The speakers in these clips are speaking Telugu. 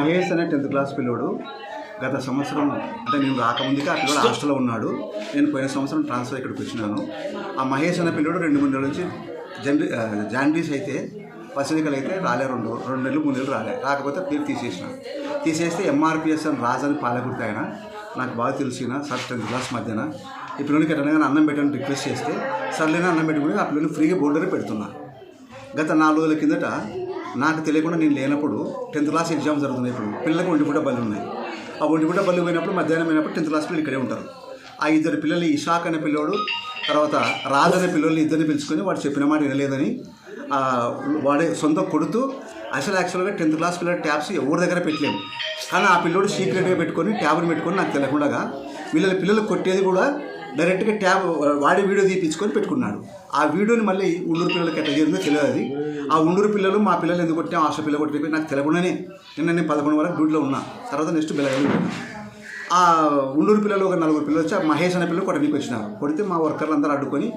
మహేష్ అనే 10th క్లాస్ పిల్లోడు గత సంవత్సరం అంటే నేను రాకముందుకే ఆ పిల్లడు హాస్టల్లో ఉన్నాడు. నేను పోయిన సంవత్సరం ట్రాన్స్ఫర్ ఇక్కడికి వచ్చినాను. ఆ మహేష్ అనే పిల్లోడు 2-3 నెలల నుంచి జాండీస్ అయితే పసిడికలు అయితే రాలే 2 నెలలు 3 నెలలు రాకపోతే పేరు తీసేస్తే ఎంఆర్పిఎస్ అని రాజని పాలకుర్తి ఆయన నాకు బాగా తెలిసిన సార్ 10th క్లాస్ మధ్యన ఈ పిల్లలకి ఎట్లయినా అన్నం పెట్టని రిక్వెస్ట్ చేస్తే సర్లేనా అన్నం పెట్టుకుని ఆ పిల్లల్ని ఫ్రీగా బోర్డరే పెడుతున్నా. గత 4 రోజుల కిందట నాకు తెలియకుండా నేను లేనప్పుడు 10th క్లాస్ ఎగ్జామ్ జరుగుతున్నాయి. ఇప్పుడు పిల్లలకు ఒంటిపూట బళ్ళు ఉన్నాయి. ఆ ఒంటిపూట బళ్ళు పోయినప్పుడు మధ్యాహ్నం అయినప్పుడు 10th క్లాస్ పిల్లలు ఇక్కడే ఉంటారు. ఆ 2 పిల్లలు ఇషాక్ అనే పిల్లోడు తర్వాత రాజు అనే పిల్లల్ని ఇద్దరిని పిలుచుకొని వాడు చెప్పిన మాట వినలేదని వాడే సొంత కొడుతూ యాక్చువల్గా 10th క్లాస్ పిల్లల ట్యాబ్స్ ఎవరి దగ్గర పెట్టలేము. కానీ ఆ పిల్లోడు సీక్రెట్గా పెట్టుకొని ట్యాబ్ని పెట్టుకొని నాకు తెలియకుండా పిల్లలు కొట్టేది కూడా డైరెక్ట్గా ట్యాబ్ వాడి వీడియో తీపించుకొని పెట్టుకున్నాడు. ఆ వీడియోని మళ్ళీ ఉండూరు పిల్లలకి ఎట్లా చేరిందో తెలియదు. అది ఆ ఉండూరు పిల్లలు మా పిల్లలు ఎందుకు కొట్టాం హాస్టల్ పిల్లలు కొట్టి నాకు తెలియకుండానే నేను 11 వరకు డ్యూటీలో ఉన్నా. తర్వాత నెక్స్ట్ బెల్లగల్లి పోయినా. ఆ ఉండూరు పిల్లలు ఒక 4 పిల్లలు వచ్చి ఆ మహేష్ అనే పిల్లలు కొట్టడానికి వచ్చినారు. కొడితే మా వర్కర్లు అందరూ అడ్డుకొని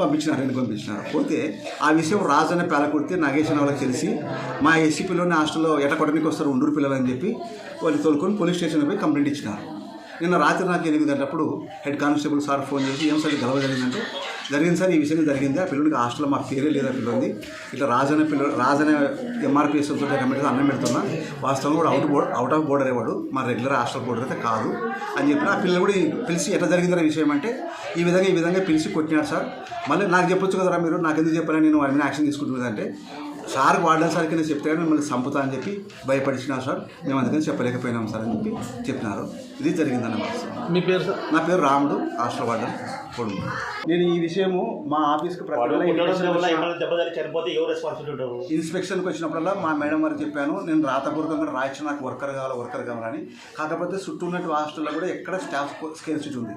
పంపించినారు. పోతే ఆ విషయం రాజు అనే పాలకుర్తి నాగేష్ అనే వాళ్ళకి తెలిసి మా ఎస్సీ పిల్లలని హాస్టల్లో ఎట్ట కొట్టడానికి వస్తారు ఉండూరు పిల్లలు అని చెప్పి వాళ్ళు తోలుకొని పోలీస్ స్టేషన్కి పోయి కంప్లైంట్ ఇచ్చినారు. నిన్న రాత్రి నాకు 8 గంటలప్పుడు హెడ్ కానిస్టేబుల్ సార్ ఫోన్ చేసి ఏం సార్ గొడవ జరిగిందంటే జరిగింది సార్ ఈ విషయం జరిగింది. ఆ పిల్లడికి హాస్టల్లో మాకు పేరే లేదా పిల్లలు ఇట్లా రాజనే ఎంఆర్పిఎస్ తోటి కమిటీ అన్నం పెడుతున్నా వాస్తవంగా కూడా అవుట్ ఆఫ్ బోర్డర్ వాడు మా రెగ్యులర్ హాస్టల్ బోర్డర్ అయితే కాదు అని చెప్పిన ఆ పిల్లలు కూడా పిలిచి ఎట్లా జరిగిందనే విషయం అంటే ఈ విధంగా పిలిచి కొట్టినాడు సార్. మళ్ళీ నాకు చెప్పొచ్చు కదరా మీరు నాకు ఎందుకు చెప్పారని నేను వారి మీద యాక్షన్ తీసుకుంటున్నదంటే సార్ వాడడం సార్కి నేను చెప్తే కానీ మిమ్మల్ని చంపుతా అని చెప్పి భయపడిచినా సార్ మేము అందుకని చెప్పలేకపోయినాం సార్ అని చెప్పి చెప్పినారు. ఇది జరిగిందన్నమాట. మీ పేరు సార్? నా పేరు రాముడు, హాస్టల్ వార్డెన్ కొడుకు. నేను ఈ విషయము మా ఆఫీస్కి ఇన్స్పెక్షన్కి వచ్చినప్పుడల్లా మా మేడం వారికి చెప్పాను నేను రాతపూర్వకంగా రాయించిన నాకు వర్కర్ కావాలని. కాకపోతే చుట్టూ ఉన్నట్టు హాస్టల్లో కూడా ఎక్కడ స్టాఫ్ స్కేర్సిటీ ఉంది.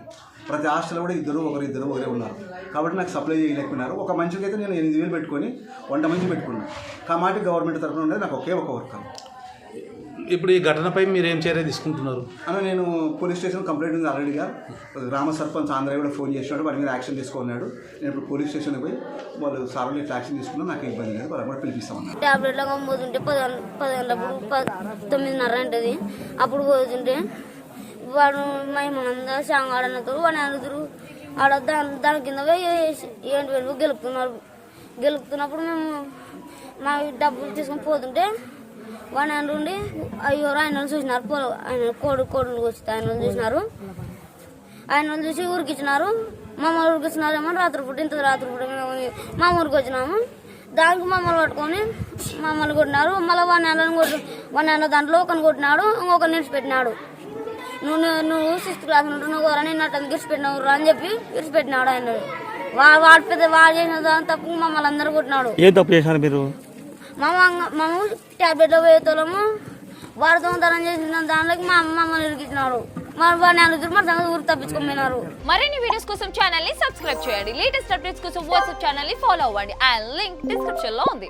ప్రతి హాస్టల్లో కూడా ఇద్దరు ఒకరే ఉన్నారు. కాబట్టి నాకు సప్లై చేయలేకపోయినారు. ఒక మనిషికి అయితే నేను 8,000 పెట్టుకొని 100 మంది పెట్టుకున్నాను. కాబట్టి గవర్నమెంట్ తరఫున ఉండేది నాకు ఒకే ఒక వర్కర్. ఇప్పుడు ఈ ఘటనపై మీరు ఏం చర్య తీసుకుంటున్నారు? అని నేను పోలీస్ స్టేషన్ కంప్లైంట్ ఉంది ఆల్రెడీగా. గ్రామ సర్పంచ్ ఆంధ్రయ్య కూడా ఫోన్ చేసినాడు, వాడి మీద యాక్షన్ తీసుకున్నాడు. నేను ఇప్పుడు పోలీస్ స్టేషన్కి పోయి వాళ్ళు సార్లు ఇట్లా యాక్షన్ తీసుకున్నా నాకు ఇబ్బంది లేదు వాళ్ళని కూడా పిలిపిస్తామన్నారు. ట్యాబ్లెట్లో పోతుంటే 9:30 ఉంటుంది. అప్పుడు పోతుంటే వాడు మనంతా సాంగ్ ఆడనతారు వాడిని అడుగుతారు ఆడ దాని కింద పోయి 7,000 గెలుపుతున్నప్పుడు మేము మా డబ్బులు తీసుకొని పోతుంటే వాడిని అంటుండి అయ్యో ఆయన చూసినారు ఆయన కోడులు వస్తే ఆయన చూసినారు. ఆయన చూసి ఊరికిచ్చినారు. మమ్మల్ని ఊరికిచ్చినారేమో రాత్రిపూట మా ఊరికి వచ్చినాము. దానికి మమ్మల్ని పట్టుకొని మమ్మల్ని కొట్టినారు. మళ్ళీ వాడిని దాంట్లో ఒకరిని కొట్టినాడు, ఇంకొకరిని విడిచిపెట్టినాడు. నువ్వు 6th క్లాస్ నువ్వు నిన్న విడిచిపెట్టినావు అని చెప్పి విడిచిపెట్టినాడు. ఆయన వాడు చేసిన దాని తప్పు మమ్మల్ని అందరూ కొట్టినాడు. ఏ తప్పు చేశారు మీరు? మేము ట్యాబ్లెట్లో పోయేతోళ్ళము వాడు దొంగతనం చేసిన దాంట్లోకి మమ్మల్ని ఇరికిచ్చినాడు. ఊరు తప్పించుకోపోయినారు. మరిన్ని వీడియోస్ కోసం ఛానల్ ని సబ్స్క్రైబ్ చేయండి. లేటెస్ట్ అప్డేట్స్ కోసం వాట్సాప్ ఛానల్ ని ఫాలో అవ్వండి. ఆ లింక్ డిస్క్రిప్షన్ లో ఉంది.